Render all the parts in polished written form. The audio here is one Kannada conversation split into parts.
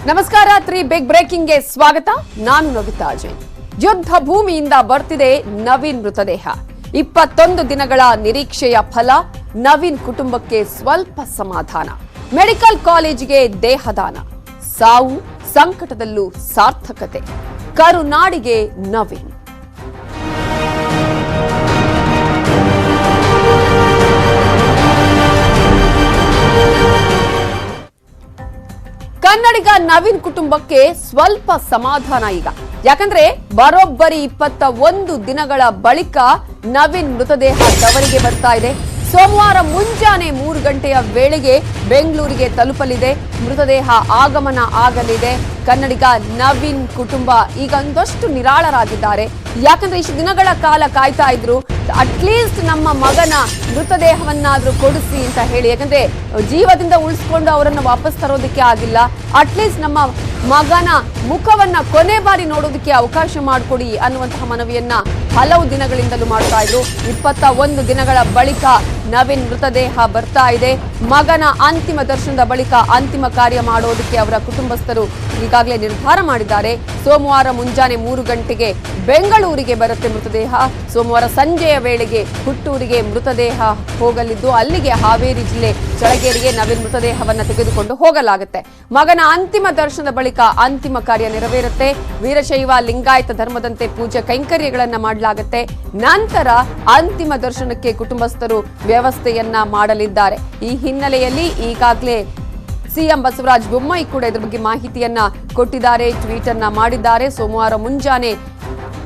ನಮಸ್ಕಾರ. 3 ಬಿಗ್ ಬ್ರೇಕಿಂಗ್ಗೆ ಸ್ವಾಗತ. ನಾನು ನವಿತಾ ಜೈನ್. ಯುದ್ಧ ಭೂಮಿಯಿಂದ ಬರ್ತಿದೆ ನವೀನ್ ಮೃತದೇಹ. 21 ದಿನಗಳ ನಿರೀಕ್ಷೆಯ ಫಲ. ನವೀನ್ ಕುಟುಂಬಕ್ಕೆ ಸ್ವಲ್ಪ ಸಮಾಧಾನ. ಮೆಡಿಕಲ್ ಕಾಲೇಜಿಗೆ ದೇಹದಾನ. ಸಾವು ಸಂಕಟದಲ್ಲೂ ಸಾರ್ಥಕತೆ. ಕರುನಾಡಿಗೆ ನವೀನ್. ಕನ್ನಡಿಗ ನವೀನ್ ಕುಟುಂಬಕ್ಕೆ ಸ್ವಲ್ಪ ಸಮಾಧಾನ ಈಗ. ಯಾಕಂದ್ರೆ ಬರೋಬ್ಬರಿ 21 ದಿನಗಳ ಬಳಿಕ ನವೀನ್ ಮೃತದೇಹ ತವರಿಗೆ ಬರ್ತಾ ಇದೆ. ಸೋಮವಾರ ಮುಂಜಾನೆ 3 ಗಂಟೆಯ ವೇಳೆಗೆ ಬೆಂಗಳೂರಿಗೆ ತಲುಪಲಿದೆ. ಮೃತದೇಹ ಆಗಮನ ಆಗಲಿದೆ. ಕನ್ನಡಿಗ ನವೀನ್ ಕುಟುಂಬ ಈಗ ಒಂದಷ್ಟು ನಿರಾಳರಾಗಿದ್ದಾರೆ. ಯಾಕಂದ್ರೆ ಇಷ್ಟು ದಿನಗಳ ಕಾಲ ಕಾಯ್ತಾ ಇದ್ರು, ಅಟ್ಲೀಸ್ಟ್ ನಮ್ಮ ಮಗನ ಮೃತದೇಹವನ್ನಾದ್ರೂ ಕೊಡಿಸಿ ಅಂತ ಹೇಳಿ. ಯಾಕಂದ್ರೆ ಜೀವದಿಂದ ಉಳಿಸ್ಕೊಂಡು ಅವರನ್ನು ವಾಪಸ್ ತರೋದಕ್ಕೆ ಆಗಿಲ್ಲ. ಅಟ್ಲೀಸ್ಟ್ ನಮ್ಮ ಮಗನ ಮುಖವನ್ನ ಕೊನೆ ಬಾರಿ ನೋಡೋದಕ್ಕೆ ಅವಕಾಶ ಮಾಡಿಕೊಡಿ ಅನ್ನುವಂತಹ ಮನವಿಯನ್ನ ಹಲವು ದಿನಗಳಿಂದಲೂ ಮಾಡ್ತಾ ಇದ್ರು. 21 ದಿನಗಳ ಬಳಿಕ ನವೀನ್ ಮೃತದೇಹ ಬರ್ತಾ ಇದೆ. ಮಗನ ಅಂತಿಮ ದರ್ಶನದ ಬಳಿಕ ಅಂತಿಮ ಕಾರ್ಯ ಮಾಡೋದಕ್ಕೆ ಅವರ ಕುಟುಂಬಸ್ಥರು ಈಗಾಗಲೇ ನಿರ್ಧಾರ ಮಾಡಿದ್ದಾರೆ. ಸೋಮವಾರ ಮುಂಜಾನೆ 3 ಗಂಟೆಗೆ ಬೆಂಗಳೂರಿಗೆ ಬರುತ್ತೆ ಮೃತದೇಹ. ಸೋಮವಾರ ಸಂಜೆಯ ವೇಳೆಗೆ ಹುಟ್ಟೂರಿಗೆ ಮೃತದೇಹ ಹೋಗಲಿದ್ದು, ಅಲ್ಲಿಗೆ ಹಾವೇರಿ ಜಿಲ್ಲೆ ಚಳಗೇರಿಗೆ ನವೀನ್ ಮೃತದೇಹವನ್ನ ತೆಗೆದುಕೊಂಡು ಹೋಗಲಾಗುತ್ತೆ. ಮಗನ ಅಂತಿಮ ದರ್ಶನದ ಬಳಿಕ ಅಂತಿಮ ಕಾರ್ಯ ನೆರವೇರುತ್ತೆ. ವೀರಶೈವ ಲಿಂಗಾಯತ ಧರ್ಮದಂತೆ ಪೂಜೆ ಕೈಂಕರ್ಯಗಳನ್ನ ಮಾಡಲಾಗುತ್ತೆ. ನಂತರ ಅಂತಿಮ ದರ್ಶನಕ್ಕೆ ಕುಟುಂಬಸ್ಥರು ವ್ಯವಸ್ಥೆಯನ್ನ ಮಾಡಲಿದ್ದಾರೆ. ಈ ಹಿನ್ನೆಲೆಯಲ್ಲಿ ಈಗಾಗಲೇ ಸಿಎಂ ಬಸವರಾಜ ಬೊಮ್ಮಾಯಿ ಕೂಡ ಇದರ ಬಗ್ಗೆ ಮಾಹಿತಿಯನ್ನ ಕೊಟ್ಟಿದ್ದಾರೆ, ಟ್ವೀಟ್ ಅನ್ನ ಮಾಡಿದ್ದಾರೆ. ಸೋಮವಾರ ಮುಂಜಾನೆ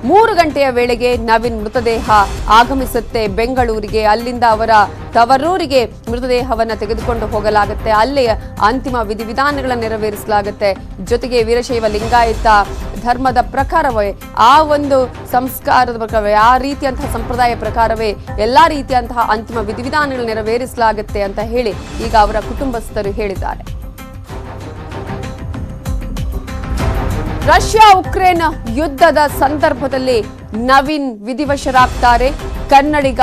3 ಗಂಟೆಯ ವೇಳೆಗೆ ನವೀನ್ ಮೃತದೇಹ ಆಗಮಿಸುತ್ತೆ ಬೆಂಗಳೂರಿಗೆ. ಅಲ್ಲಿಂದ ಅವರ ತವರೂರಿಗೆ ಮೃತದೇಹವನ್ನು ತೆಗೆದುಕೊಂಡು ಹೋಗಲಾಗುತ್ತೆ. ಅಲ್ಲಿ ಅಂತಿಮ ವಿಧಿವಿಧಾನಗಳನ್ನು ನೆರವೇರಿಸಲಾಗುತ್ತೆ. ಜೊತೆಗೆ ವೀರಶೈವ ಲಿಂಗಾಯತ ಧರ್ಮದ ಪ್ರಕಾರವೇ, ಆ ಒಂದು ಸಂಸ್ಕಾರದ ಪ್ರಕಾರವೇ, ಆ ರೀತಿಯಂತಹ ಸಂಪ್ರದಾಯ ಪ್ರಕಾರವೇ ಎಲ್ಲಾ ರೀತಿಯಂತಹ ಅಂತಿಮ ವಿಧಿವಿಧಾನಗಳು ನೆರವೇರಿಸಲಾಗುತ್ತೆ ಅಂತ ಹೇಳಿ ಈಗ ಅವರ ಕುಟುಂಬಸ್ಥರು ಹೇಳಿದ್ದಾರೆ. ರಷ್ಯಾ ಉಕ್ರೇನ್ ಯುದ್ಧದ ಸಂದರ್ಭದಲ್ಲಿ ನವೀನ್ ವಿಧಿವಶರಾಗ್ತಾರೆ. ಕನ್ನಡಿಗ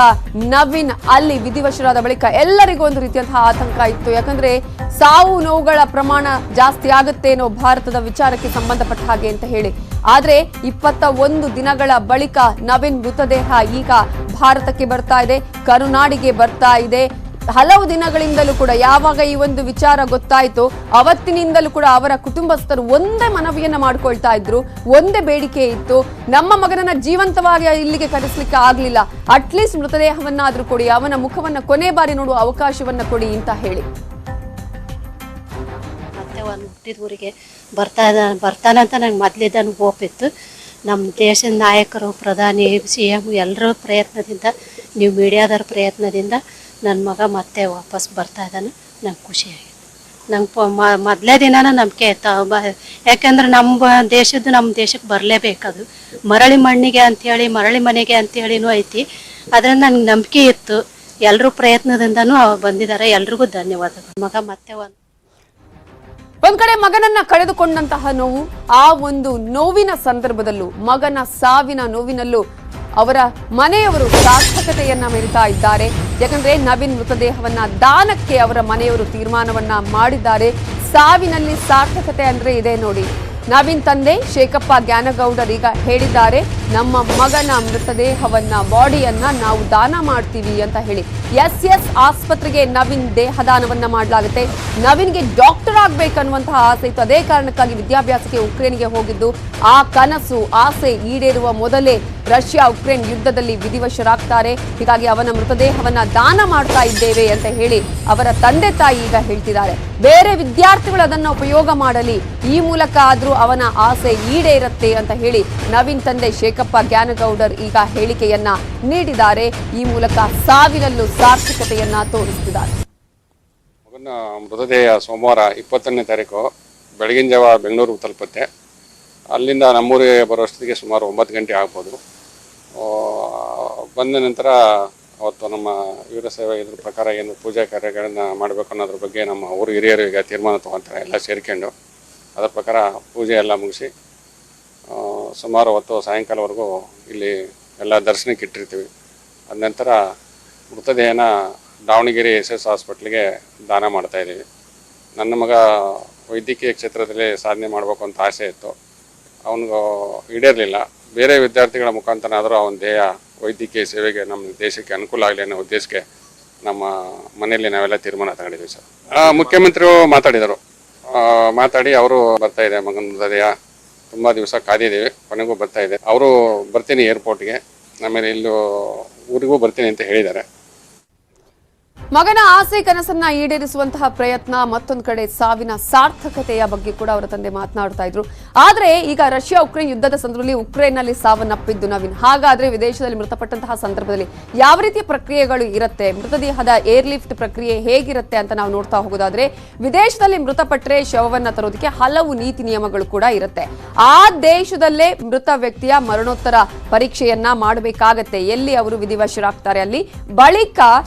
ನವೀನ್ ಅಲ್ಲಿ ವಿಧಿವಶರಾದ ಬಳಿಕ ಎಲ್ಲರಿಗೂ ಒಂದು ರೀತಿಯಂತಹ ಆತಂಕ ಇತ್ತು. ಯಾಕಂದ್ರೆ ಸಾವು ನೋವುಗಳ ಪ್ರಮಾಣ ಜಾಸ್ತಿ ಆಗುತ್ತೇನೋ ಭಾರತದ ವಿಚಾರಕ್ಕೆ ಸಂಬಂಧಪಟ್ಟ ಹಾಗೆ ಅಂತ ಹೇಳಿ. ಆದ್ರೆ 21 ದಿನಗಳ ಬಳಿಕ ನವೀನ್ ಮೃತದೇಹ ಈಗ ಭಾರತಕ್ಕೆ ಬರ್ತಾ ಇದೆ, ಕರುನಾಡಿಗೆ ಬರ್ತಾ ಇದೆ. ಹಲವು ದಿನಗಳಿಂದಲೂ ಕೂಡ ಯಾವಾಗ ಈ ಒಂದು ವಿಚಾರ ಗೊತ್ತಾಯಿತು ಅವತ್ತಿನಿಂದಲೂ ಕೂಡ ಅವರ ಕುಟುಂಬಸ್ಥರು ಒಂದೇ ಮನವಿಯನ್ನ ಮಾಡ್ಕೊಳ್ತಾ ಇದ್ರು, ಒಂದೇ ಬೇಡಿಕೆ ಇತ್ತು. ನಮ್ಮ ಮಗನನ್ನ ಜೀವಂತವಾಗಿ ಇಲ್ಲಿಗೆ ಕರೆಸಲಿಕ್ಕೆ ಆಗ್ಲಿಲ್ಲ, ಅಟ್ಲೀಸ್ಟ್ ಮೃತದೇಹವನ್ನಾದ್ರೂ ಕೊಡಿ, ಅವನ ಮುಖವನ್ನ ಕೊನೆ ಬಾರಿ ನೋಡುವ ಅವಕಾಶವನ್ನ ಕೊಡಿ ಅಂತ ಹೇಳಿ. ಮತ್ತೆ ಒಂದು ಹುಟ್ಟಿದ ಊರಿಗೆ ಬರ್ತಾನೆ ಅಂತ ನಂಗೆ ಮೊದಲಿದ್ದಾನು ಹೋಪ್ ಇತ್ತು. ನಮ್ಮ ದೇಶದ ನಾಯಕರು, ಪ್ರಧಾನಿ, CM ಎಲ್ಲರ ಪ್ರಯತ್ನದಿಂದ, ನೀವು ಮೀಡಿಯಾದವ್ರ ಪ್ರಯತ್ನದಿಂದ ನನ್ನ ಮಗ ಮತ್ತೆ ವಾಪಸ್ ಬರ್ತಾ ಇದ್ದಾನೆ. ನಂಗೆ ಖುಷಿಯಾಗಿದೆ. ನಂಗೆ ಮೊದಲೇ ದಿನಾನ ನಂಬಿಕೆ ಇತ್ತು. ಯಾಕೆಂದ್ರೆ ನಮ್ಮ ದೇಶಕ್ಕೆ ಬರಲೇಬೇಕದು. ಮರಳಿ ಮಣ್ಣಿಗೆ ಅಂಥೇಳಿ, ಮರಳಿ ಮನೆಗೆ ಅಂಥೇಳಿನೂ ಐತಿ. ಅದರಿಂದ ನಂಗೆ ನಂಬಿಕೆ ಇತ್ತು. ಎಲ್ಲರೂ ಪ್ರಯತ್ನದಿಂದನೂ ಬಂದಿದ್ದಾರೆ. ಎಲ್ರಿಗೂ ಧನ್ಯವಾದಗಳು. ಮಗ ಮತ್ತೆ ಒಂದ್ ಕಡೆ ಮಗನನ್ನ ಕಳೆದುಕೊಂಡಂತಹ ನೋವು, ಆ ಒಂದು ನೋವಿನ ಸಂದರ್ಭದಲ್ಲೂ, ಮಗನ ಸಾವಿನ ನೋವಿನಲ್ಲೂ ಅವರ ಮನೆಯವರು ಸಾರ್ಥಕತೆಯನ್ನ ಮೆರಿತಾ ಇದ್ದಾರೆ. ಯಾಕಂದ್ರೆ ನವೀನ್ ಮೃತದೇಹವನ್ನ ದಾನಕ್ಕೆ ಅವರ ಮನೆಯವರು ತೀರ್ಮಾನವನ್ನ ಮಾಡಿದ್ದಾರೆ. ಸಾವಿನಲ್ಲಿ ಸಾರ್ಥಕತೆ ಅಂದ್ರೆ ಇದೆ ನೋಡಿ. ನವೀನ್ ತಂದೆ ಶೇಖಪ್ಪ ಜ್ಞಾನಗೌಡರ್ ಈಗ ಹೇಳಿದ್ದಾರೆ, ನಮ್ಮ ಮಗನ ಮೃತದೇಹವನ್ನ, ಬಾಡಿಯನ್ನ ನಾವು ದಾನ ಮಾಡ್ತೀವಿ ಅಂತ ಹೇಳಿ. ಎಸ್ ಆಸ್ಪತ್ರೆಗೆ ನವೀನ್ ದೇಹದಾನವನ್ನ ಮಾಡಲಾಗುತ್ತೆ. ನವೀನ್ಗೆ ಡಾಕ್ಟರ್ ಆಗ್ಬೇಕನ್ನುವಂತಹ ಆಸೆ ಇತ್ತು. ಅದೇ ಕಾರಣಕ್ಕಾಗಿ ವಿದ್ಯಾಭ್ಯಾಸಕ್ಕೆ ಉಕ್ರೇನ್ಗೆ ಹೋಗಿದ್ದು, ಆ ಕನಸು, ಆಸೆ ಈಡೇರುವ ಮೊದಲೇ ರಷ್ಯಾ ಉಕ್ರೇನ್ ಯುದ್ಧದಲ್ಲಿ ವಿಧಿವಶರಾಗ್ತಾರೆ. ಹೀಗಾಗಿ ಅವನ ಮೃತದೇಹವನ್ನ ದಾನ ಮಾಡ್ತಾ ಇದ್ದೇವೆ ಅಂತ ಹೇಳಿ ಅವರ ತಂದೆ ತಾಯಿ ಈಗ ಹೇಳ್ತಿದ್ದಾರೆ. ಬೇರೆ ವಿದ್ಯಾರ್ಥಿಗಳು ಅದನ್ನ ಉಪಯೋಗ ಮಾಡಲಿ, ಈ ಮೂಲಕ ಆದ್ರೂ ಅವನ ಆಸೆ ಈಡೇರುತ್ತೆ ಅಂತ ಹೇಳಿ ನವೀನ್ ತಂದೆ ಶೇಖಪ್ಪ ಜ್ಞಾನಗೌಡರ್ ಈಗ ಹೇಳಿಕೆಯನ್ನ ನೀಡಿದ್ದಾರೆ. ಈ ಮೂಲಕ ಸಾವಿನಲ್ಲೂ ಸಾರ್ಥಕತೆಯನ್ನ ತೋರಿಸುತ್ತಿದ್ದಾರೆ. ಮಗನ ಮೃತದೇಹ ಸೋಮವಾರ 20ನೇ ತಾರೀಕು ಬೆಳಗಿನ ಜಾವ ಬೆಂಗಳೂರಿಗೆ ತಲುಪುತ್ತೆ. ಅಲ್ಲಿಂದ ನಮ್ಮೂರಿಗೆ ಬರೋಷ್ಟೊತ್ತಿಗೆ ಸುಮಾರು 9 ಗಂಟೆ ಆಗ್ಬೋದು. ಬಂದ ನಂತರ ಅವತ್ತು ನಮ್ಮ ವೀರಶೈವ ಇದ್ರ ಪ್ರಕಾರ ಏನು ಪೂಜಾ ಕಾರ್ಯಗಳನ್ನು ಮಾಡಬೇಕು ಅನ್ನೋದ್ರ ಬಗ್ಗೆ ನಮ್ಮ ಊರು ಹಿರಿಯರು ಈಗ ತೀರ್ಮಾನ ತೊಗೊತಾರೆ. ಎಲ್ಲ ಸೇರ್ಕೊಂಡು ಅದರ ಪ್ರಕಾರ ಪೂಜೆ ಎಲ್ಲ ಮುಗಿಸಿ ಸುಮಾರು ಹೊತ್ತು ಸಾಯಂಕಾಲವರೆಗೂ ಇಲ್ಲಿ ಎಲ್ಲ ದರ್ಶನಕ್ಕೆ ಇಟ್ಟಿರ್ತೀವಿ. ಅದ ನಂತರ ಮೃತದೇಹನ ದಾವಣಗೆರೆ SS ಹಾಸ್ಪಿಟ್ಲಿಗೆ ದಾನ ಮಾಡ್ತಾಯಿದ್ದೀವಿ. ನನ್ನ ಮಗ ವೈದ್ಯಕೀಯ ಕ್ಷೇತ್ರದಲ್ಲಿ ಸಾಧನೆ ಮಾಡಬೇಕು ಅಂತ ಆಸೆ ಇತ್ತು. ಅವನಿಗೂ ಈಡೇರಲಿಲ್ಲ. ಬೇರೆ ವಿದ್ಯಾರ್ಥಿಗಳ ಮುಖಾಂತರನಾದರೂ ಅವನ ಧ್ಯೇಯ ವೈದ್ಯಕೀಯ ಸೇವೆಗೆ ನಮ್ಮ ದೇಶಕ್ಕೆ ಅನುಕೂಲ ಆಗಲಿ ಅನ್ನೋ ಉದ್ದೇಶಕ್ಕೆ ನಮ್ಮ ಮನೆಯಲ್ಲಿ ನಾವೆಲ್ಲ ತೀರ್ಮಾನ ತಗೊಂಡಿದ್ದೀವಿ ಸರ್. ಮುಖ್ಯಮಂತ್ರಿಗಳು ಮಾತಾಡಿದರು. ಮಾತಾಡಿ ಅವರು ಬರ್ತಾ ಇದೆ ಮಗನ ಮೃತದೇಹ ತುಂಬ ದಿವಸ ಕಾದಿದ್ದೀವಿ, ಕೊನೆಗೂ ಬರ್ತಾ ಇದೆ. ಅವರು ಬರ್ತೀನಿ ಏರ್ಪೋರ್ಟ್ಗೆ, ಆಮೇಲೆ ಇಲ್ಲೂ ಊರಿಗೂ ಬರ್ತೀನಿ ಅಂತ ಹೇಳಿದ್ದಾರೆ. ಮಗನ ಆಸೆ ಕನಸನ್ನ ಈಡೇರಿಸುವಂತಹ ಪ್ರಯತ್ನ, ಮತ್ತೊಂದು ಕಡೆ ಸಾವಿನ ಸಾರ್ಥಕತೆಯ ಬಗ್ಗೆ ಕೂಡ ಅವರ ತಂದೆ ಮಾತನಾಡ್ತಾ ಇದ್ರು. ಆದ್ರೆ ಈಗ ರಷ್ಯಾ ಉಕ್ರೇನ್ ಯುದ್ಧದ ಸಂದರ್ಭದಲ್ಲಿ ಉಕ್ರೇನ್ನಲ್ಲಿ ಸಾವನ್ನಪ್ಪಿದ್ದು ನವೀನ್. ಹಾಗಾದ್ರೆ ವಿದೇಶದಲ್ಲಿ ಮೃತಪಟ್ಟಂತಹ ಸಂದರ್ಭದಲ್ಲಿ ಯಾವ ರೀತಿಯ ಪ್ರಕ್ರಿಯೆಗಳು ಇರುತ್ತೆ, ಮೃತದೇಹದ ಏರ್ಲಿಫ್ಟ್ ಪ್ರಕ್ರಿಯೆ ಹೇಗಿರುತ್ತೆ ಅಂತ ನಾವು ನೋಡ್ತಾ ಹೋಗೋದಾದ್ರೆ, ವಿದೇಶದಲ್ಲಿ ಮೃತಪಟ್ಟರೆ ಶವವನ್ನ ತರೋದಕ್ಕೆ ಹಲವು ನೀತಿ ನಿಯಮಗಳು ಕೂಡ ಇರುತ್ತೆ. ಆ ದೇಶದಲ್ಲೇ ಮೃತ ವ್ಯಕ್ತಿಯ ಮರಣೋತ್ತರ ಪರೀಕ್ಷೆಯನ್ನ ಮಾಡಬೇಕಾಗತ್ತೆ. ಎಲ್ಲಿ ಅವರು ವಿಧಿವಶರಾಗ್ತಾರೆ ಅಲ್ಲಿ ಬಳಿಕ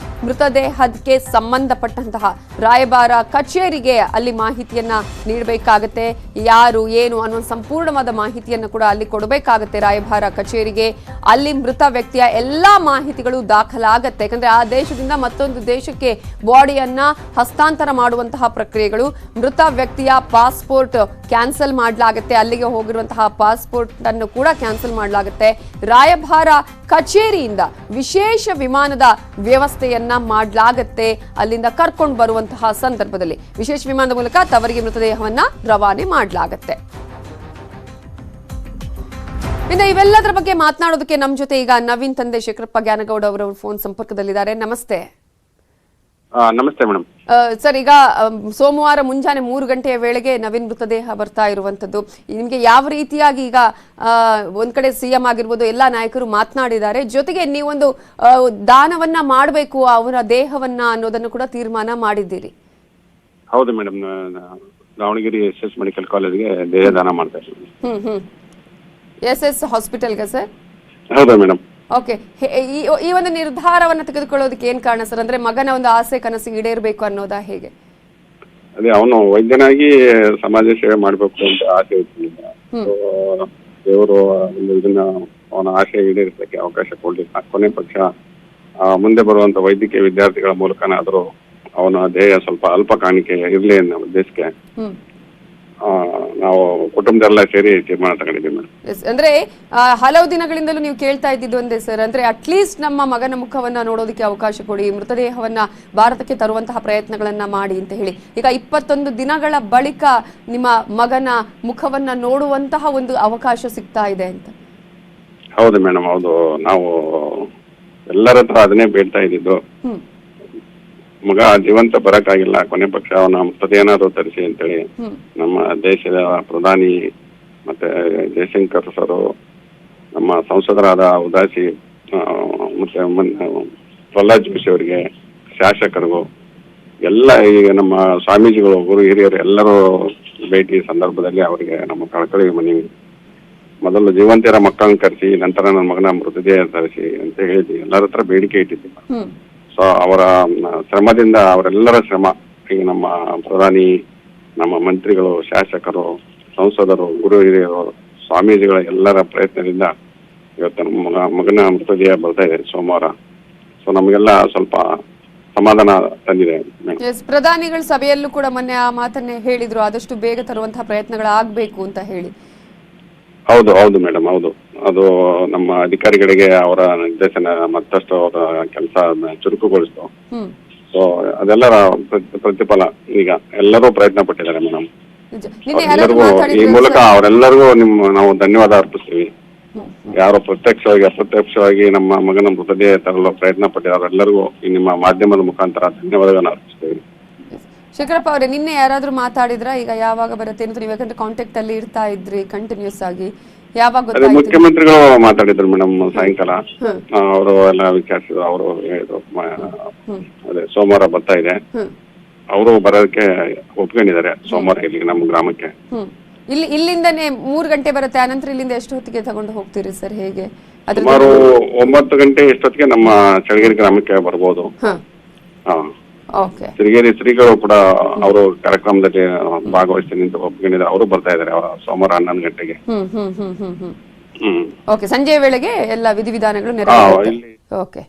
ಮೃತದೇಹಕ್ಕೆ ಸಂಬಂಧಪಟ್ಟಂತಹ ರಾಯಭಾರ ಕಚೇರಿಗೆ ಅಲ್ಲಿ ಮಾಹಿತಿಯನ್ನ ನೀಡಬೇಕಾಗತ್ತೆ. ಯಾರು ಏನು ಅನ್ನೋ ಸಂಪೂರ್ಣವಾದ ಮಾಹಿತಿಯನ್ನು ಕೂಡ ಅಲ್ಲಿ ಕೊಡಬೇಕಾಗತ್ತೆ ರಾಯಭಾರ ಕಚೇರಿಗೆ. ಅಲ್ಲಿ ಮೃತ ವ್ಯಕ್ತಿಯ ಎಲ್ಲಾ ಮಾಹಿತಿಗಳು ದಾಖಲಾಗತ್ತೆ. ಯಾಕಂದ್ರೆ ಆ ದೇಶದಿಂದ ಮತ್ತೊಂದು ದೇಶಕ್ಕೆ ಬಾಡಿಯನ್ನ ಹಸ್ತಾಂತರ ಮಾಡುವಂತಹ ಪ್ರಕ್ರಿಯೆಗಳು. ಮೃತ ವ್ಯಕ್ತಿಯ ಪಾಸ್ಪೋರ್ಟ್ ಕ್ಯಾನ್ಸಲ್ ಮಾಡಲಾಗುತ್ತೆ, ಅಲ್ಲಿಗೆ ಹೋಗಿರುವಂತಹ ಪಾಸ್ಪೋರ್ಟ್ ಅನ್ನು ಕೂಡ ಕ್ಯಾನ್ಸಲ್ ಮಾಡಲಾಗುತ್ತೆ. ರಾಯಭಾರ ಕಚೇರಿಯಿಂದ ವಿಶೇಷ ವಿಮಾನದ ವ್ಯವಸ್ಥೆಯನ್ನ ಮಾಡಲಾಗುತ್ತೆ. ಅಲ್ಲಿಂದ ಕರ್ಕೊಂಡು ಬರುವಂತಹ ಸಂದರ್ಭದಲ್ಲಿ ವಿಶೇಷ ವಿಮಾನದ ಮೂಲಕ ತವರಿಗೆ ಮೃತದೇಹವನ್ನ ರವಾನೆ ಮಾಡಲಾಗುತ್ತೆ. ಇನ್ನು ಇವೆಲ್ಲದರ ಬಗ್ಗೆ ಮಾತನಾಡೋದಕ್ಕೆ ನಮ್ಮ ಜೊತೆ ಈಗ ನವೀನ್ ತಂದೆ ಶೇಖರಪ್ಪ ಗ್ಯಾನಗೌಡ ಅವರು ಫೋನ್ ಸಂಪರ್ಕದಲ್ಲಿದ್ದಾರೆ. ನಮಸ್ತೆ. ನಮಸ್ತೆ ಮೇಡಮ್. ಸರ್, ಈಗ ಸೋಮವಾರ ಮುಂಜಾನೆ 3 ಗಂಟೆಯ ವೇಳೆಗೆ ನವೀನ್ ಮೃತದೇಹ ಬರ್ತಾ ಇರುವಂತದ್ದು. ನಿಮಗೆ ಯಾವ ರೀತಿಯಾಗಿ ಈಗ ಒಂದ್ ಕಡೆ ಸಿಎಂ ಆಗಿರ್ಬೋದು ಎಲ್ಲಾ ನಾಯಕರು ಮಾತನಾಡಿದ್ದಾರೆ, ಜೊತೆಗೆ ನೀವೊಂದು ದಾನವನ್ನ ಮಾಡಬೇಕು ಅವರ ದೇಹವನ್ನ ಅನ್ನೋದನ್ನು ಕೂಡ ತೀರ್ಮಾನ ಮಾಡಿದ್ದೀರಿ. ಹೌದು ಮೇಡಮ್, ದಾವಣಗೆರೆ SS ಮೆಡಿಕಲ್ ಕಾಲೇಜ್ಗೆ ದೇಹ ದಾನ ಮಾಡ್ತಾ ಇದ್ದೀವಿ. SS ಹಾಸ್ಪಿಟಲ್ಗೆ ಸರ್? ಹೌದಾ ಮೇಡಮ್. ಓಕೆ, ಈ ಒಂದು ನಿರ್ಧಾರವನ್ನ ತೆಗೆದುಕೊಳ್ಳೋದಕ್ಕೆ ಏನ್ ಕಾರಣ ಸರ್? ಅಂದ್ರೆ ಮಗನ ಒಂದು ಆಸೆ ಕನಸು ಈಡೇರಬೇಕು ಅನ್ನೋದಾ, ಹೇಗೆ? ಅದೇ ಅವನು ವೈದ್ಯನಾಗಿ ಸಮಾಜ ಸೇವೆ ಮಾಡಬೇಕು ಅಂತ ಆಸೆ ಇತ್ತು. ದೇವರು ಇದನ್ನ ಅವನ ಆಸೆ ಈಡೇರಿಸಲಿಕ್ಕೆ ಅವಕಾಶ ಕೊಡ್ಲಿಲ್ಲ. ಕೊನೆ ಪಕ್ಷ ಮುಂದೆ ಬರುವಂತ ವೈದ್ಯಕೀಯ ವಿದ್ಯಾರ್ಥಿಗಳ ಮೂಲಕನಾದರೂ ಅವನ ಧ್ಯೇಯ ಸ್ವಲ್ಪ ಅಲ್ಪ ಕಾಣಿಕೆ ಇರಲಿ ಅನ್ನೋ ಉದ್ದೇಶಕ್ಕೆ ನಾವು ಕುಟುಂಬದೆಲ್ಲ ಸೇರಿ ತೀರ್ಮಾನ ತಗೊಂಡಿದ್ದೀವಿ ಮೇಡಮ್. ಅಂದ್ರೆ ಹಲವು ದಿನಗಳಿಂದಲೂ ನೀವು ಕೇಳ್ತಾ ಇದ್ದಿದ್ದು ಒಂದೇ ಸರ್, ಅಂದ್ರೆ ಅಟ್ಲೀಸ್ಟ್ ನಮ್ಮ ಮಗನ ಮುಖವನ್ನ ನೋಡೋದಕ್ಕೆ ಅವಕಾಶ ಕೊಡಿ, ಮೃತದೇಹವನ್ನ ಭಾರತಕ್ಕೆ ತರುವಂತಹ ಪ್ರಯತ್ನಗಳನ್ನ ಮಾಡಿ ಅಂತ ಹೇಳಿ. ಈಗ 21 ದಿನಗಳ ಬಳಿಕ ನಿಮ್ಮ ಮಗನ ಮುಖವನ್ನ ನೋಡುವಂತಹ ಒಂದು ಅವಕಾಶ ಸಿಗ್ತಾ ಇದೆ ಅಂತ. ಹೌದು ಮೇಡಮ್, ಹೌದು. ನಾವು ಎಲ್ಲರ ಹತ್ರ ಅದನ್ನೇ ಬೇಡ್ತಾ ಇದ್ದಿದ್ದು. ಮಗ ಜೀವಂತ ಬರಕ್ಕಾಗಿಲ್ಲ, ಕೊನೆ ಪಕ್ಷ ಅವನ ಮೃತದೇಹನಾದ್ರು ತರಿಸಿ ಅಂತೇಳಿ ನಮ್ಮ ದೇಶದ ಪ್ರಧಾನಿ ಮತ್ತೆ ಜಯಶಂಕರ್ ಸರ್, ನಮ್ಮ ಸಂಸದರಾದ ಉದಾಸಿ ಮತ್ತೆ ಪ್ರಹ್ಲಾದ್ ಜೋಶಿ ಅವರಿಗೆ, ಶಾಸಕರಿಗೂ ಎಲ್ಲ, ಈಗ ನಮ್ಮ ಸ್ವಾಮೀಜಿಗಳು, ಗುರು ಹಿರಿಯರು ಎಲ್ಲರೂ ಭೇಟಿ ಸಂದರ್ಭದಲ್ಲಿ ಅವರಿಗೆ ನಮ್ಮ ಕಳಕಳಿ ಮನವಿ. ಮೊದಲು ಜೀವಂತರ ಮಕ್ಕಳನ್ನ ಕರೆಸಿ ನಂತರ ನನ್ನ ಮಗನ ಮೃತದೇಹ ತರಿಸಿ ಅಂತ ಹೇಳಿದ್ವಿ. ಎಲ್ಲರ ಹತ್ರ ಬೇಡಿಕೆ ಇಟ್ಟಿದ್ದೀವಿ. ಸೊ ಅವರ ಶ್ರಮದಿಂದ, ಅವರೆಲ್ಲರ ಶ್ರಮ, ಈಗ ನಮ್ಮ ಪ್ರಧಾನಿ, ನಮ್ಮ ಮಂತ್ರಿಗಳು, ಶಾಸಕರು, ಸಂಸದರು, ಗುರು ಹಿರಿಯರು, ಸ್ವಾಮೀಜಿಗಳ ಎಲ್ಲರ ಪ್ರಯತ್ನದಿಂದ ಇವತ್ತು ನಮ್ಮ ಮಗನ ಮೃತದೇಹ ಬರ್ತಾ ಇದೆ ಸೋಮವಾರ. ಸೊ ನಮಗೆಲ್ಲ ಸ್ವಲ್ಪ ಸಮಾಧಾನ ತಂದಿದೆ. ಪ್ರಧಾನಿಗಳ ಸಭೆಯಲ್ಲೂ ಕೂಡ ಮೊನ್ನೆ ಆ ಮಾತನ್ನೇ ಹೇಳಿದ್ರು, ಆದಷ್ಟು ಬೇಗ ತರುವಂತಹ ಪ್ರಯತ್ನಗಳಾಗಬೇಕು ಅಂತ ಹೇಳಿ. ಹೌದು ಹೌದು ಮೇಡಮ್, ಹೌದು. ಅದು ನಮ್ಮ ಅಧಿಕಾರಿಗಳಿಗೆ ಅವರ ನಿರ್ದೇಶನ ಮತ್ತಷ್ಟು ಅವರ ಕೆಲಸ ಚುರುಕುಗೊಳಿಸ್ತು. ಸೊ ಅದೆಲ್ಲರ ಪ್ರತಿಫಲ ಈಗ ಎಲ್ಲರೂ ಪ್ರಯತ್ನ ಪಟ್ಟಿದ್ದಾರೆ ಮೇಡಮ್. ಎಲ್ಲರಿಗೂ ಈ ಮೂಲಕ ಅವರೆಲ್ಲರಿಗೂ ನಾವು ಧನ್ಯವಾದ ಅರ್ಪಿಸ್ತೀವಿ. ಯಾರು ಪ್ರತ್ಯಕ್ಷವಾಗಿ ಅಪ್ರತ್ಯಕ್ಷವಾಗಿ ನಮ್ಮ ಮಗನ ಮೃತದೇಹ ತರಲು ಪ್ರಯತ್ನ ಪಟ್ಟಿದ್ದಾರೆ ಅವರೆಲ್ಲರಿಗೂ ಈ ನಿಮ್ಮ ಮಾಧ್ಯಮದ ಮುಖಾಂತರ ಧನ್ಯವಾದಗಳನ್ನು ಅರ್ಪಿಸ್ತೀವಿ. ಶೇಖರಪ್ಪ ಅವರೇ, ನಿನ್ನೆ ಯಾರಾದ್ರೂ ಮಾತಾಡಿದ್ರ ಈಗ ಯಾವಾಗ ಬರುತ್ತೆ ಅಂತ? ನೀವು ಯಾಕಂದ್ರೆ ಕಾಂಟ್ಯಾಕ್ಟ್ ಅಲ್ಲಿ ಇರ್ತಾ ಇದ್ರಿ ಕಂಟಿನ್ಯೂಸ್ ಆಗಿ, ಯಾವಾಗ ಗೊತ್ತಾಯ್ತು? ಮುಖ್ಯಮಂತ್ರಿಗಳು ಮಾತಾಡಿದ್ರು ಮೇಡಮ್ ಸಾಯಂಕಾಲ. ಅವರು ಎಲ್ಲ ವಿಚಾರಿಸಿದ್ರು. ಅವರು ಹೇಳಿದ್ರು ಅದೇ ಸೋಮವಾರ ಬರ್ತಾ ಇದೆ, ಅವರು ಬರೋದಕ್ಕೆ ಒಪ್ಕೊಂಡಿದ್ದಾರೆ ಸೋಮವಾರ ಇಲ್ಲಿ ನಮ್ಮ ಗ್ರಾಮಕ್ಕೆ. ಇಲ್ಲಿಂದನೇ 3 ಗಂಟೆ ಬರುತ್ತೆ, ಆನಂತರ ಇಲ್ಲಿಂದ ಎಷ್ಟು ಹೊತ್ತಿಗೆ ತಗೊಂಡು ಹೋಗ್ತೀರಿ ಸರ್, ಹೇಗೆ? ಸುಮಾರು 9 ಗಂಟೆ ಎಷ್ಟೊತ್ತಿಗೆ ನಮ್ಮ ಚಳಗೇರಿ ಗ್ರಾಮಕ್ಕೆ ಬರ್ಬೋದು. ಸಿರಿಗೇರಿ ಶ್ರೀಗಳು ಕೂಡ ಅವರು ಕಾರ್ಯಕ್ರಮದಲ್ಲಿ ಭಾಗವಹಿಸ್ತೀನಿ ಅಂತ ಒಪ್ಕೊಂಡಿದ್ದಾರೆ. ಅವರು ಬರ್ತಾ ಇದಾರೆ ಸೋಮವಾರ 11 ಗಂಟೆಗೆ. ಸಂಜೆಯ ವೇಳೆಗೆ ಎಲ್ಲ ವಿಧಿವಿಧಾನಗಳು ನೆರವೇರುತ್ತೆ. ಓಕೆ,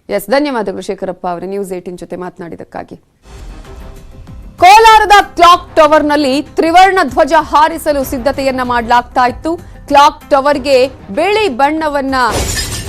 ಎಸ್, ಧನ್ಯವಾದಗಳು ಶೇಖರಪ್ಪ ಅವರೇ ನ್ಯೂಸ್ 18 ಜೊತೆ ಮಾತನಾಡಿದಕ್ಕಾಗಿ. ಕೋಲಾರ ಕೋಲಾರದ ಕ್ಲಾಕ್ ಟವರ್ನಲ್ಲಿ ತ್ರಿವರ್ಣ ಧ್ವಜ ಹಾರಿಸಲು ಸಿದ್ಧತೆಯನ್ನ ಮಾಡಲಾಗ್ತಾ ಇತ್ತು. ಕ್ಲಾಕ್ ಟವರ್ಗೆ ಬಿಳಿ ಬಣ್ಣವನ್ನ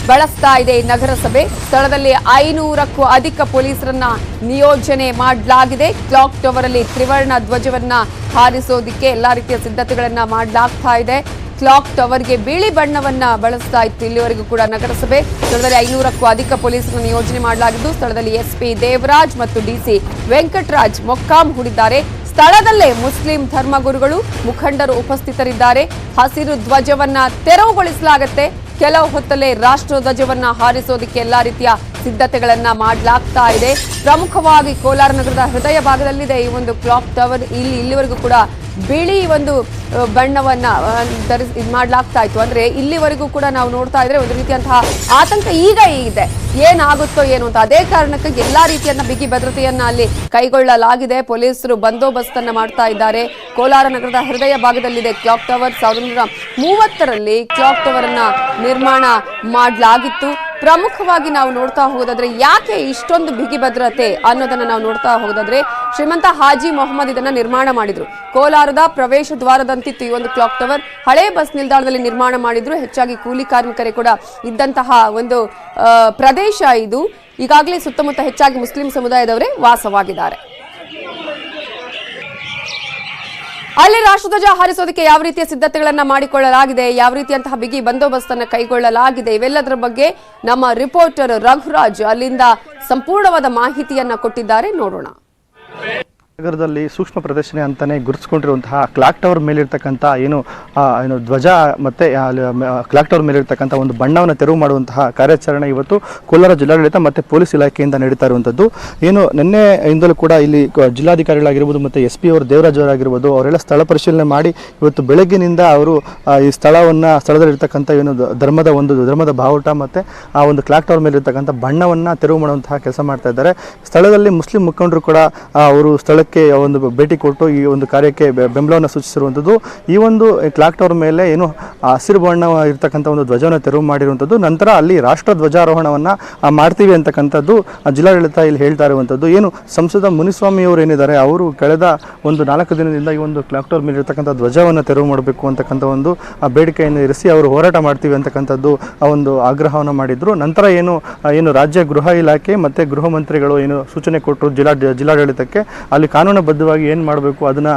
ಬಳಸ್ತಾ ಇದೆ ನಗರಸಭೆ. ಸ್ಥಳದಲ್ಲಿ 500ಕ್ಕೂ ಅಧಿಕ ಪೊಲೀಸರನ್ನ ನಿಯೋಜನೆ ಮಾಡಲಾಗಿದೆ. ಕ್ಲಾಕ್ ಟವರ್ ಅಲ್ಲಿ ತ್ರಿವರ್ಣ ಧ್ವಜವನ್ನ ಹಾರಿಸೋದಿಕ್ಕೆ ಎಲ್ಲಾ ರೀತಿಯ ಸಿದ್ಧತೆಗಳನ್ನ ಮಾಡಲಾಗ್ತಾ ಇದೆ. ಕ್ಲಾಕ್ ಟವರ್ಗೆ ಬಿಳಿ ಬಣ್ಣವನ್ನ ಬಳಸ್ತಾ ಇತ್ತು ಇಲ್ಲಿವರೆಗೂ ಕೂಡ ನಗರಸಭೆ. ಸ್ಥಳದಲ್ಲಿ 500ಕ್ಕೂ ಅಧಿಕ ಪೊಲೀಸರನ್ನು ನಿಯೋಜನೆ ಮಾಡಲಾಗಿದ್ದು, ಸ್ಥಳದಲ್ಲಿ ಎಸ್ಪಿ ದೇವರಾಜ್ ಮತ್ತು ಡಿಸಿ ವೆಂಕಟರಾಜ್ ಮೊಕ್ಕಾಂ ಹೂಡಿದ್ದಾರೆ. ಸ್ಥಳದಲ್ಲೇ ಮುಸ್ಲಿಂ ಧರ್ಮಗುರುಗಳು ಮುಖಂಡರು ಉಪಸ್ಥಿತರಿದ್ದಾರೆ. ಹಸಿರು ಧ್ವಜವನ್ನ ತೆರವುಗೊಳಿಸಲಾಗುತ್ತೆ. ಕೆಲವು ಹೊತ್ತಲ್ಲೇ ರಾಷ್ಟ್ರ ಧ್ವಜವನ್ನ ಹಾರಿಸೋದಕ್ಕೆ ಎಲ್ಲಾ ರೀತಿಯ ಸಿದ್ಧತೆಗಳನ್ನ ಮಾಡಲಾಗ್ತಾ ಇದೆ. ಪ್ರಮುಖವಾಗಿ ಕೋಲಾರ ನಗರದ ಹೃದಯ ಭಾಗದಲ್ಲಿದೆ ಈ ಒಂದು ಕ್ಲಾಕ್ ಟವರ್. ಇಲ್ಲಿವರೆಗೂ ಕೂಡ ಬಿಳಿ ಒಂದು ಬಣ್ಣವನ್ನ ಮಾಡಲಾಗ್ತಾ ಇತ್ತು. ಅಂದ್ರೆ ಇಲ್ಲಿವರೆಗೂ ಕೂಡ ನಾವು ನೋಡ್ತಾ ಇದ್ರೆ ಒಂದು ರೀತಿಯಂತಹ ಆತಂಕ ಈಗ ಇದೆ, ಏನಾಗುತ್ತೋ ಏನು ಅಂತ. ಅದೇ ಕಾರಣಕ್ಕೆ ಎಲ್ಲಾ ರೀತಿಯನ್ನ ಬಿಗಿ ಭದ್ರತೆಯನ್ನ ಅಲ್ಲಿ ಕೈಗೊಳ್ಳಲಾಗಿದೆ. ಪೊಲೀಸರು ಬಂದೋಬಸ್ತ್ ಅನ್ನ ಮಾಡ್ತಾ ಇದ್ದಾರೆ. ಕೋಲಾರ ನಗರದ ಹೃದಯ ಭಾಗದಲ್ಲಿದೆ ಕ್ಲಾಕ್ ಟವರ್. 1930ರಲ್ಲಿ ಕ್ಲಾಕ್ ಟವರ್ ಅನ್ನ ನಿರ್ಮಾಣ ಮಾಡಲಾಗಿತ್ತು. ಪ್ರಮುಖವಾಗಿ ನಾವು ನೋಡ್ತಾ ಹೋಗೋದಾದ್ರೆ ಯಾಕೆ ಇಷ್ಟೊಂದು ಬಿಗಿ ಭದ್ರತೆ ಅನ್ನೋದನ್ನ ನಾವು ನೋಡ್ತಾ ಹೋಗೋದಾದ್ರೆ, ಶ್ರೀಮಂತ ಹಾಜಿ ಮೊಹಮ್ಮದ್ ಇದನ್ನ ನಿರ್ಮಾಣ ಮಾಡಿದ್ರು. ಕೋಲಾರದ ಪ್ರವೇಶ ದ್ವಾರದಂತಿತ್ತು ಈ ಒಂದು ಕ್ಲಾಕ್ ಟವರ್. ಹಳೆ ಬಸ್ ನಿಲ್ದಾಣದಲ್ಲಿ ನಿರ್ಮಾಣ ಮಾಡಿದ್ರು. ಹೆಚ್ಚಾಗಿ ಕೂಲಿ ಕಾರ್ಮಿಕರೇ ಕೂಡ ಇದ್ದಂತಹ ಒಂದು ಪ್ರದೇಶ ಇದು. ಈಗಾಗಲೇ ಸುತ್ತಮುತ್ತ ಹೆಚ್ಚಾಗಿ ಮುಸ್ಲಿಂ ಸಮುದಾಯದವರೇ ವಾಸವಾಗಿದ್ದಾರೆ. ಅಲ್ಲಿ ರಾಷ್ಟ್ರಧ್ವಜ ಹಾರಿಸೋದಕ್ಕೆ ಯಾವ ರೀತಿಯ ಸಿದ್ಧತೆಗಳನ್ನ ಮಾಡಿಕೊಳ್ಳಲಾಗಿದೆ, ಯಾವ ರೀತಿಯಂತಹ ಬಿಗಿ ಬಂದೋಬಸ್ತ್ ಅನ್ನು ಕೈಗೊಳ್ಳಲಾಗಿದೆ, ಇವೆಲ್ಲದರ ಬಗ್ಗೆ ನಮ್ಮ ರಿಪೋರ್ಟರ್ ರಘುರಾಜ್ ಅಲ್ಲಿಂದ ಸಂಪೂರ್ಣವಾದ ಮಾಹಿತಿಯನ್ನ ಕೊಟ್ಟಿದ್ದಾರೆ. ನೋಡೋಣ. ನಗರದಲ್ಲಿ ಸೂಕ್ಷ್ಮ ಪ್ರದರ್ಶನ ಅಂತಾನೆ ಗುರುತಿಸಿಕೊಂಡಿರುವಂತಹ ಕ್ಲಾಕ್ ಟವರ್ ಮೇಲಿರ್ತಕ್ಕಂಥ ಏನು ಧ್ವಜ ಮತ್ತೆ ಕ್ಲಾಕ್ ಟವರ್ ಮೇಲಿರ್ತಕ್ಕಂಥ ಒಂದು ಬಣ್ಣವನ್ನು ತೆರವು ಮಾಡುವಂತಹ ಕಾರ್ಯಾಚರಣೆ ಇವತ್ತು ಕೋಲಾರ ಜಿಲ್ಲಾಡಳಿತ ಮತ್ತೆ ಪೊಲೀಸ್ ಇಲಾಖೆಯಿಂದ ನಡೀತಾ ಇರುವಂಥದ್ದು. ಏನು ನಿನ್ನೆಯಿಂದಲೂ ಕೂಡ ಇಲ್ಲಿ ಜಿಲ್ಲಾಧಿಕಾರಿಗಳಾಗಿರ್ಬೋದು ಮತ್ತು SP ಅವರು ದೇವರಾಜ್ ಅವರಾಗಿರ್ಬೋದು ಅವರೆಲ್ಲ ಸ್ಥಳ ಪರಿಶೀಲನೆ ಮಾಡಿ ಇವತ್ತು ಬೆಳಗ್ಗಿನಿಂದ ಅವರು ಈ ಸ್ಥಳದಲ್ಲಿರ್ತಕ್ಕಂಥ ಏನು ಧರ್ಮದ ಬಾವುಟ ಮತ್ತೆ ಆ ಒಂದು ಕ್ಲಾಕ್ ಟವರ್ ಮೇಲಿರ್ತಕ್ಕಂಥ ಬಣ್ಣವನ್ನು ತೆರವು ಮಾಡುವಂತಹ ಕೆಲಸ ಮಾಡ್ತಾ ಇದ್ದಾರೆ. ಸ್ಥಳದಲ್ಲಿ ಮುಸ್ಲಿಂ ಮುಖಂಡರು ಕೂಡ ಅವರು ಸ್ಥಳಕ್ಕೆ ಒಂದು ಭೇಟಿ ಕೊಟ್ಟು ಈ ಒಂದು ಕಾರ್ಯಕ್ಕೆ ಬೆಂಬಲವನ್ನು ಸೂಚಿಸಿರುವಂಥದ್ದು. ಈ ಒಂದು ಕ್ಲಾಕ್ ಟವರ್ ಮೇಲೆ ಏನು ಹಸಿರು ಬಣ್ಣ ಇರ್ತಕ್ಕಂಥ ಒಂದು ಧ್ವಜವನ್ನು ತೆರವು ಮಾಡಿರುವಂಥದ್ದು. ನಂತರ ಅಲ್ಲಿ ರಾಷ್ಟ್ರ ಧ್ವಜಾರೋಹಣವನ್ನು ಮಾಡ್ತೀವಿ ಅಂತಕ್ಕಂಥದ್ದು ಜಿಲ್ಲಾಡಳಿತ ಇಲ್ಲಿ ಹೇಳ್ತಾ ಇರುವಂಥದ್ದು. ಏನು ಸಂಸದ ಮುನಿಸ್ವಾಮಿ ಅವರು ಏನಿದ್ದಾರೆ, ಅವರು ಕಳೆದ ಒಂದು 4 ದಿನದಿಂದ ಈ ಒಂದು ಕ್ಲಾಕ್ ಟವರ್ ಮೇಲೆ ಇರ್ತಕ್ಕಂಥ ಧ್ವಜವನ್ನು ತೆರವು ಮಾಡಬೇಕು ಅಂತಕ್ಕಂಥ ಒಂದು ಬೇಡಿಕೆಯನ್ನು ಇರಿಸಿ ಅವರು ಹೋರಾಟ ಮಾಡ್ತೀವಿ ಅಂತಕ್ಕಂಥದ್ದು ಒಂದು ಆಗ್ರಹವನ್ನು ಮಾಡಿದ್ರು. ನಂತರ ಏನು ರಾಜ್ಯ ಗೃಹ ಇಲಾಖೆ ಮತ್ತು ಗೃಹ ಮಂತ್ರಿಗಳು ಏನು ಸೂಚನೆ ಕೊಟ್ಟರು ಜಿಲ್ಲಾಡಳಿತಕ್ಕೆ, ಅಲ್ಲಿ ಕಾನೂನುಬದ್ಧವಾಗಿ ಏನು ಮಾಡಬೇಕು ಅದನ್ನು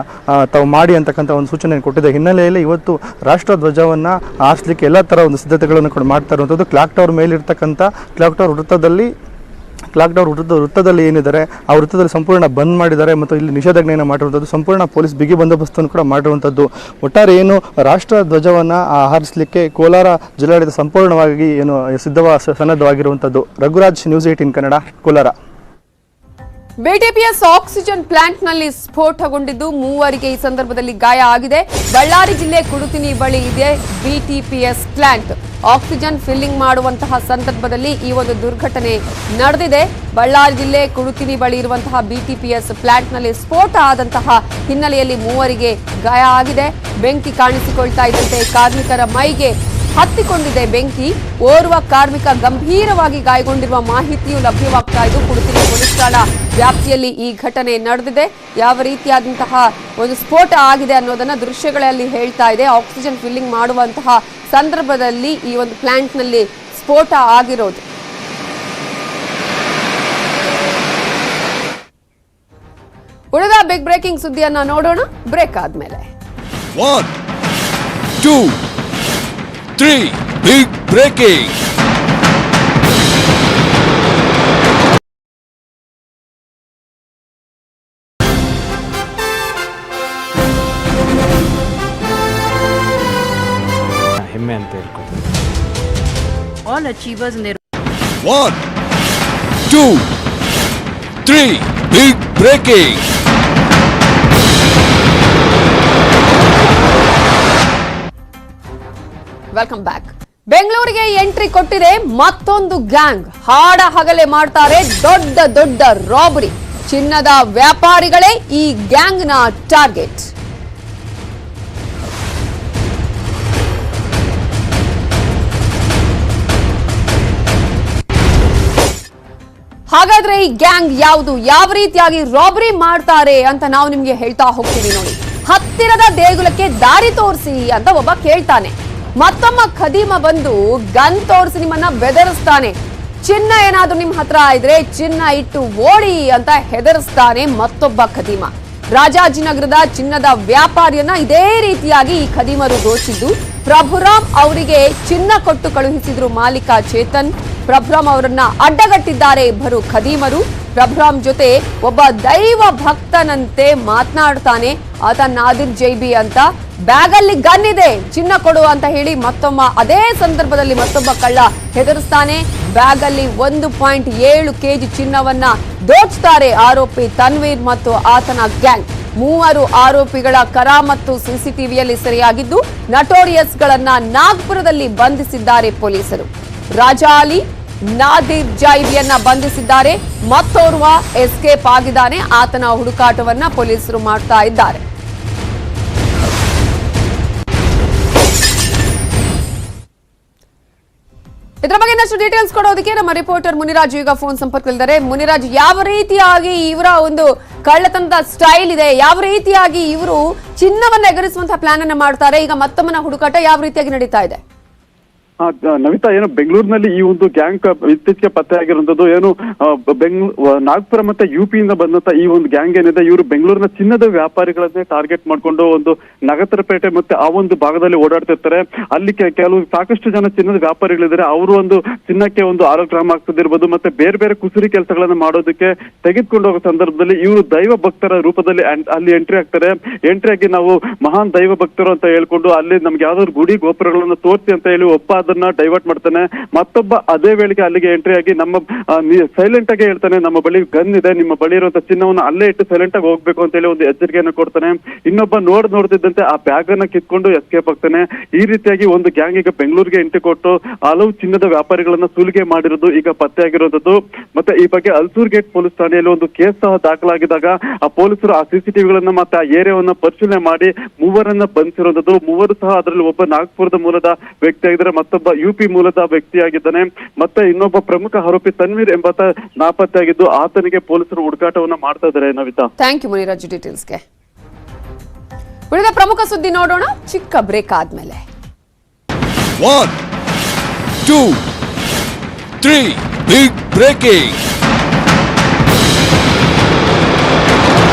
ತಾವು ಮಾಡಿ ಅಂತಕ್ಕಂಥ ಒಂದು ಸೂಚನೆ ಕೊಟ್ಟಿದ್ದ ಹಿನ್ನೆಲೆಯಲ್ಲಿ ಇವತ್ತು ರಾಷ್ಟ್ರ ಧ್ವಜವನ್ನು ಹಾರಿಸಲಿಕ್ಕೆ ಎಲ್ಲ ಥರ ಒಂದು ಸಿದ್ಧತೆಗಳನ್ನು ಕೂಡ ಮಾಡ್ತಾ ಇರುವಂಥದ್ದು. ಕ್ಲಾಕ್ ಟವರ್ ಮೇಲಿರ್ತಕ್ಕಂಥ ಕ್ಲಾಕ್ ಟವರ್ ವೃತ್ತದಲ್ಲಿ ಏನಿದ್ದಾರೆ ಆ ವೃತ್ತದಲ್ಲಿ ಸಂಪೂರ್ಣ ಬಂದ್ ಮಾಡಿದ್ದಾರೆ ಮತ್ತು ಇಲ್ಲಿ ನಿಷೇಧಾಜ್ಞೆಯನ್ನು ಮಾಡಿರುವಂಥದ್ದು. ಸಂಪೂರ್ಣ ಪೊಲೀಸ್ ಬಿಗಿ ಬಂದೋಬಸ್ತನ್ನು ಕೂಡ ಮಾಡಿರುವಂಥದ್ದು. ಒಟ್ಟಾರೆ ಏನು ರಾಷ್ಟ್ರ ಧ್ವಜವನ್ನು ಹಾರಿಸಲಿಕ್ಕೆ ಕೋಲಾರ ಜಿಲ್ಲಾಡಳಿತ ಸಂಪೂರ್ಣವಾಗಿ ಸನ್ನದ್ಧವಾಗಿರುವಂಥದ್ದು. Raghuraj, news 18 Kannada, Kolar. BTPS oxygen ಪ್ಲಾಂಟ್ನಲ್ಲಿ ಸ್ಫೋಟಗೊಂಡಿದ್ದು 3 ಈ ಸಂದರ್ಭದಲ್ಲಿ ಗಾಯ ಆಗಿದೆ. ಬಳ್ಳಾರಿ ಜಿಲ್ಲೆ ಕುಡುತಿನಿ ಬಳಿ ಇದೆ ಬಿಟಿಪಿಎಸ್ ಪ್ಲಾಂಟ್. ಆಕ್ಸಿಜನ್ ಫಿಲ್ಲಿಂಗ್ ಮಾಡುವಂತಹ ಸಂದರ್ಭದಲ್ಲಿ ಈ ಒಂದು ದುರ್ಘಟನೆ ನಡೆದಿದೆ. ಬಳ್ಳಾರಿ ಜಿಲ್ಲೆ ಕುಡುತಿನಿ ಬಳಿ ಇರುವಂತಹ ಬಿಟಿಪಿಎಸ್ ಪ್ಲಾಂಟ್ನಲ್ಲಿ ಸ್ಫೋಟ ಆದಂತಹ ಹಿನ್ನೆಲೆಯಲ್ಲಿ 3 ಗಾಯ ಆಗಿದೆ. ಬೆಂಕಿ ಕಾಣಿಸಿಕೊಳ್ತಾ ಇದ್ದಂತೆ ಕಾರ್ಮಿಕರ ಮೈಗೆ ಹತ್ತಿಕೊಂಡಿದೆ ಬೆಂಕಿ. ಓರ್ವ ಕಾರ್ಮಿಕ ಗಂಭೀರವಾಗಿ ಗಾಯಗೊಂಡಿರುವ ಮಾಹಿತಿಯು ಲಭ್ಯವಾಗ್ತಾ ಇದ್ದು, ಕುಡುತಿನಿ ಪೊಲೀಸ್ ಠಾಣಾ ವ್ಯಾಪ್ತಿಯಲ್ಲಿ ಈ ಘಟನೆ ನಡೆದಿದೆ. ಯಾವ ರೀತಿಯಾದಂತಹ ಒಂದು ಸ್ಫೋಟ ಆಗಿದೆ ಅನ್ನೋದನ್ನ ದೃಶ್ಯಗಳಲ್ಲಿ ಹೇಳ್ತಾ ಇದೆ. ಆಕ್ಸಿಜನ್ ಫಿಲ್ಲಿಂಗ್ ಮಾಡುವಂತಹ ಸಂದರ್ಭದಲ್ಲಿ ಈ ಒಂದು ಪ್ಲಾಂಟ್ನಲ್ಲಿ ಸ್ಫೋಟ ಆಗಿರೋದು. ಉಳಿದ ಬಿಗ್ ಬ್ರೇಕಿಂಗ್ ಸುದ್ದಿಯನ್ನ ನೋಡೋಣ ಬ್ರೇಕ್ ಆದ್ಮೇಲೆ. 1, 2, 3 big breaking. ಹೆಮ್ಮೆ ಅಂತ ಹೇಳ್ಕೊತೀನಿ. All achievers in their 1, 2, 3 big breaking. Welcome back. ಬೆಂಗಳೂರಿಗೆ ಎಂಟ್ರಿ ಕೊಟ್ಟಿದೆ ಮತ್ತೊಂದು ಗ್ಯಾಂಗ್. ಹಾಡ ಹಗಲೇ ಮಾಡ್ತಾರೆ ದೊಡ್ಡ ದೊಡ್ಡ ರಾಬರಿ. ಚಿನ್ನದ ವ್ಯಾಪಾರಿಗಳೇ ಈ ಗ್ಯಾಂಗ್ನ ಟಾರ್ಗೆಟ್. ಹಾಗೆ ಹಾಗಾದ್ರೆ ಈ ಗ್ಯಾಂಗ್ ಯಾವುದು, ಯಾವ ರೀತಿಯಾಗಿ ರಾಬರಿ ಮಾಡ್ತಾರೆ ಅಂತ ನಾವು ನಿಮ್ಗೆ ಹೇಳ್ತಾ ಹೋಗ್ತೀವಿ ನೋಡಿ. ಹತ್ತಿರದ ದೇಗುಲಕ್ಕೆ ದಾರಿ ತೋರಿಸಿ ಅಂತ ಒಬ್ಬ ಕೇಳ್ತಾನೆ. ಮತ್ತೊಮ್ಮ ಖದೀಮ ಬಂದು ಗನ್ ತೋರಿಸಿ ನಿಮ್ಮನ್ನ ಬೆದರಿಸ್ತಾನೆ. ಚಿನ್ನ ಏನಾದ್ರೂ ನಿಮ್ ಹತ್ರ ಇದ್ರೆ ಚಿನ್ನ ಇಟ್ಟು ಓಡಿ ಅಂತ ಹೆದರಿಸ್ತಾನೆ ಮತ್ತೊಬ್ಬ ಖದೀಮ. ರಾಜಾಜಿನಗರದ ಚಿನ್ನದ ವ್ಯಾಪಾರಿಯನ್ನ ಇದೇ ರೀತಿಯಾಗಿ ಈ ಖದೀಮರು ದೋಚಿದ್ದು. ಪ್ರಭುರಾಮ್ ಅವರಿಗೆ ಚಿನ್ನ ಕೊಟ್ಟು ಕಳುಹಿಸಿದ್ರು ಮಾಲೀಕ ಚೇತನ್. ಪ್ರಭುರಾಮ್ ಅವರನ್ನ ಅಡ್ಡಗಟ್ಟಿದ್ದಾರೆ ಇಬ್ಬರು ಖದೀಮರು. ಪ್ರಭುರಾಮ್ ಜೊತೆ ಒಬ್ಬ ದೈವ ಭಕ್ತನಂತೆ ಮಾತನಾಡ್ತಾನೆ. ಆತ ನಾದಿರ್ ಜೈಬಿ ಅಂತ. ಬ್ಯಾಗ್ ಅಲ್ಲಿ ಗನ್ ಇದೆ, ಚಿನ್ನ ಕೊಡು ಅಂತ ಹೇಳಿ ಅದೇ ಸಂದರ್ಭದಲ್ಲಿ ಮತ್ತೊಬ್ಬ ಕಳ್ಳ ಹೆದರಿಸ್ತಾನೆ. ಬ್ಯಾಗ್ ಅಲ್ಲಿ 1.7 kg ಚಿನ್ನವನ್ನ ದೋಚ್ತಾರೆ ಆರೋಪಿ ತನ್ವೀರ್ ಮತ್ತು ಆತನ ಗ್ಯಾಂಗ್. 3 ಆರೋಪಿಗಳ ಕರಾಮತ್ತು ಸಿಸಿಟಿವಿಯಲ್ಲಿ ಸೆರೆಯಾಗಿದ್ದು ನಟೋರಿಯಸ್ ಗಳನ್ನ ನಾಗ್ಪುರದಲ್ಲಿ ಬಂಧಿಸಿದ್ದಾರೆ ಪೊಲೀಸರು. ರಾಜಾ ಅಲಿ, ನಾದಿರ್ ಜೈಬಿಯನ್ನ ಬಂಧಿಸಿದ್ದಾರೆ. ಮತ್ತೋರ್ವ ಎಸ್ಕೇಪ್ ಆಗಿದ್ದಾನೆ. ಆತನ ಹುಡುಕಾಟವನ್ನ ಪೊಲೀಸರು ಮಾಡ್ತಾ ಇದ್ದಾರೆ. ಇದರ ಬಗ್ಗೆ ಇನ್ನಷ್ಟು ಡೀಟೇಲ್ಸ್ ಕೊಡೋದಕ್ಕೆ ನಮ್ಮ ರಿಪೋರ್ಟರ್ ಮುನಿರಾಜ್ ಈಗ ಫೋನ್ ಸಂಪರ್ಕದಲ್ಲಿದ್ದಾರೆ. ಮುನಿರಾಜ್, ಯಾವ ರೀತಿಯಾಗಿ ಇವರ ಒಂದು ಕಳ್ಳತನದ ಸ್ಟೈಲ್ ಇದೆ, ಯಾವ ರೀತಿಯಾಗಿ ಇವರು ಚಿನ್ನವನ್ನ ಎಗರಿಸುವಂತಹ ಪ್ಲಾನ್ ಅನ್ನ ಮಾಡ್ತಾರೆ, ಈಗ ಮತ್ತೊಮ್ಮನ ಹುಡುಕಾಟ ಯಾವ ರೀತಿಯಾಗಿ ನಡೀತಾ ಇದೆ? ನವಿತಾ, ಏನು ಬೆಂಗಳೂರಿನಲ್ಲಿ ಈ ಒಂದು ಗ್ಯಾಂಗ್ ಇತ್ತೀಚೆಗೆ ಪತ್ತೆ ಆಗಿರುವಂತದ್ದು ಏನು ನಾಗ್ಪುರ ಮತ್ತೆ ಯುಪಿಯಿಂದ ಬಂದಂತ ಈ ಒಂದು ಗ್ಯಾಂಗ್ ಏನಿದೆ, ಇವರು ಬೆಂಗಳೂರಿನ ಚಿನ್ನದ ವ್ಯಾಪಾರಿಗಳನ್ನೇ ಟಾರ್ಗೆಟ್ ಮಾಡ್ಕೊಂಡು ಒಂದು ನಗರಪೇಟೆ ಮತ್ತೆ ಆ ಒಂದು ಭಾಗದಲ್ಲಿ ಓಡಾಡ್ತಿರ್ತಾರೆ. ಅಲ್ಲಿ ಕೆಲವು ಸಾಕಷ್ಟು ಜನ ಚಿನ್ನದ ವ್ಯಾಪಾರಿಗಳಿದ್ದಾರೆ. ಅವರು ಒಂದು ಚಿನ್ನಕ್ಕೆ ಒಂದು ಆರೋಗ್ರಾಮ ಆಗ್ತದಿರ್ಬೋದು ಮತ್ತೆ ಬೇರೆ ಬೇರೆ ಕುಸುರಿ ಕೆಲಸಗಳನ್ನ ಮಾಡೋದಕ್ಕೆ ತೆಗೆದುಕೊಂಡು ಹೋಗೋ ಸಂದರ್ಭದಲ್ಲಿ ಇವರು ದೈವ ಭಕ್ತರ ರೂಪದಲ್ಲಿ ಅಲ್ಲಿ ಎಂಟ್ರಿ ಆಗ್ತಾರೆ. ಎಂಟ್ರಿ ಆಗಿ ನಾವು ಮಹಾನ್ ದೈವ ಭಕ್ತರು ಅಂತ ಹೇಳ್ಕೊಂಡು ಅಲ್ಲಿ ನಮ್ಗೆ ಯಾವ್ದಾದ್ರು ಗುಡಿ ಗೋಪುರಗಳನ್ನ ತೋರಿಸಿ ಅಂತ ಹೇಳಿ ಒಬ್ಬ ಅದನ್ನ ಡೈವರ್ಟ್ ಮಾಡ್ತಾನೆ. ಮತ್ತೊಬ್ಬ ಅದೇ ವೇಳೆಗೆ ಅಲ್ಲಿಗೆ ಎಂಟ್ರಿ ಆಗಿ ನಮ್ಮ ಸೈಲೆಂಟ್ ಆಗಿ ಹೇಳ್ತಾನೆ, ನಮ್ಮ ಬಳಿ ಗನ್ ಇದೆ, ನಿಮ್ಮ ಬಳಿ ಇರುವಂತ ಚಿನ್ನವನ್ನು ಅಲ್ಲೇ ಇಟ್ಟು ಸೈಲೆಂಟ್ ಆಗಿ ಹೋಗ್ಬೇಕು ಅಂತ ಹೇಳಿ ಒಂದು ಎಚ್ಚರಿಕೆಯನ್ನು ಕೊಡ್ತಾನೆ. ಇನ್ನೊಬ್ಬ ನೋಡ್ತಿದ್ದಂತೆ ಆ ಬ್ಯಾಗ್ ಅನ್ನ ಕಿತ್ಕೊಂಡು ಎಸ್ಕೇಪ್ ಆಗ್ತಾನೆ. ಈ ರೀತಿಯಾಗಿ ಒಂದು ಗ್ಯಾಂಗ್ ಈಗ ಬೆಂಗಳೂರಿಗೆ ಎಂಟ್ರಿ ಕೊಟ್ಟು ಹಲವು ಚಿನ್ನದ ವ್ಯಾಪಾರಿಗಳನ್ನ ಸುಲಿಗೆ ಮಾಡಿರೋದು ಈಗ ಪತ್ತೆ ಆಗಿರುವಂತದ್ದು. ಮತ್ತೆ ಈ ಬಗ್ಗೆ ಅಲ್ಸೂರ್ ಗೇಟ್ ಪೊಲೀಸ್ ಠಾಣೆಯಲ್ಲಿ ಒಂದು ಕೇಸ್ ಸಹ ದಾಖಲಾಗಿದ್ದಾಗ ಆ ಪೊಲೀಸರು ಆ ಸಿಸಿಟಿವಿಗಳನ್ನ ಮತ್ತೆ ಆ ಏರಿಯಾವನ್ನ ಪರಿಶೀಲನೆ ಮಾಡಿ 3 ಬಂಧಿಸಿರುವಂತದ್ದು. 3 ಸಹ ಅದರಲ್ಲಿ ಒಬ್ಬ ನಾಗ್ಪುರದ ಮೂಲದ ವ್ಯಕ್ತಿ ಆಗಿದ್ದಾರೆ, ಮತ್ತೊಬ್ಬ ಯುಪಿ ಮೂಲದ ವ್ಯಕ್ತಿಯಾಗಿದ್ದಾನೆ. ಮತ್ತೆ ಇನ್ನೊಬ್ಬ ಪ್ರಮುಖ ಆರೋಪಿ ತನ್ವೀರ್ ಎಂಬಾತ ನಾಪತ್ತೆ ಆಗಿದ್ದು ಆತನಿಗೆ ಪೊಲೀಸರು ಹುಡುಕಾಟವನ್ನ ಮಾಡ್ತಾ ಇದ್ದಾರೆ. ನವಿತಾ, ಥ್ಯಾಂಕ್ ಯು ಮುನಿರಾಜ್ ಡೀಟೇಲ್ಸ್ಗೆ. ಉಳಿದ ಪ್ರಮುಖ ಸುದ್ದಿ ನೋಡೋಣ ಚಿಕ್ಕ ಬ್ರೇಕ್ ಆದ್ಮೇಲೆ. 1, 2, 3 ಬಿಗ್ ಬ್ರೇಕಿಂಗ್.